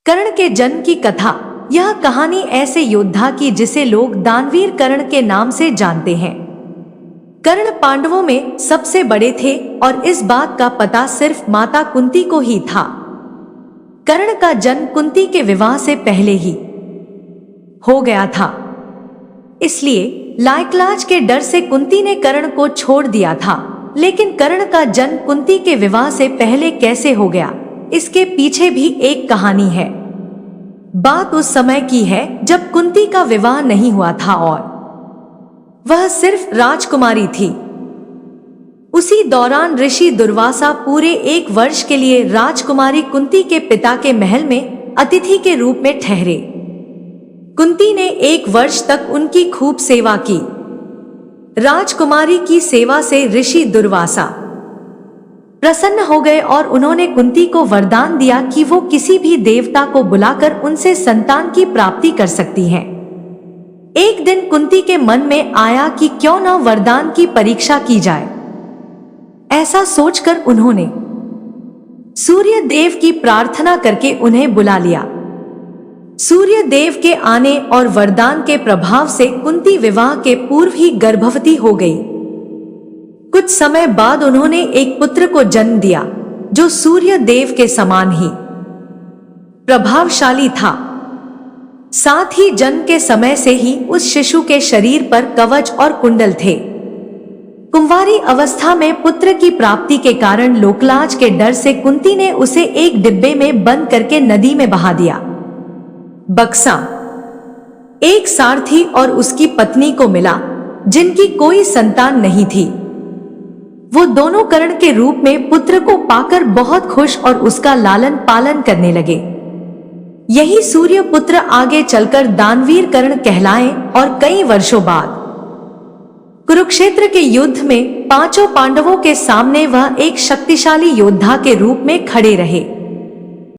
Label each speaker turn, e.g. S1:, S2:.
S1: कर्ण के जन्म की कथा। यह कहानी ऐसे योद्धा की जिसे लोग दानवीर कर्ण के नाम से जानते हैं। कर्ण पांडवों में सबसे बड़े थे और इस बात का पता सिर्फ माता कुंती को ही था। कर्ण का जन्म कुंती के विवाह से पहले ही हो गया था, इसलिए लायकलाज के डर से कुंती ने कर्ण को छोड़ दिया था। लेकिन कर्ण का जन्म कुंती के विवाह से पहले कैसे हो गया, इसके पीछे भी एक कहानी है। बात उस समय की है जब कुंती का विवाह नहीं हुआ था और वह सिर्फ राजकुमारी थी। उसी दौरान ऋषि दुर्वासा पूरे 1 वर्ष के लिए राजकुमारी कुंती के पिता के महल में अतिथि के रूप में ठहरे। कुंती ने 1 वर्ष तक उनकी खूब सेवा की। राजकुमारी की सेवा से ऋषि दुर्वासा प्रसन्न हो गए और उन्होंने कुंती को वरदान दिया कि वो किसी भी देवता को बुलाकर उनसे संतान की प्राप्ति कर सकती हैं। एक दिन कुंती के मन में आया कि क्यों न वरदान की परीक्षा की जाए। ऐसा सोचकर उन्होंने सूर्य देव की प्रार्थना करके उन्हें बुला लिया। सूर्य देव के आने और वरदान के प्रभाव से कुंती विवाह के पूर्व ही गर्भवती हो गई। कुछ समय बाद उन्होंने एक पुत्र को जन्म दिया जो सूर्य देव के समान ही प्रभावशाली था। साथ ही जन्म के समय से ही उस शिशु के शरीर पर कवच और कुंडल थे। कुंवारी अवस्था में पुत्र की प्राप्ति के कारण लोकलाज के डर से कुंती ने उसे एक डिब्बे में बंद करके नदी में बहा दिया। बक्सा एक सारथी और उसकी पत्नी को मिला जिनकी कोई संतान नहीं थी। वो दोनों कर्ण के रूप में पुत्र को पाकर बहुत खुश और उसका लालन पालन करने लगे। यही सूर्य पुत्र आगे चलकर दानवीर कर्ण कहलाए और कई वर्षों बाद कुरुक्षेत्र के युद्ध में 5 पांडवों के सामने वह एक शक्तिशाली योद्धा के रूप में खड़े रहे।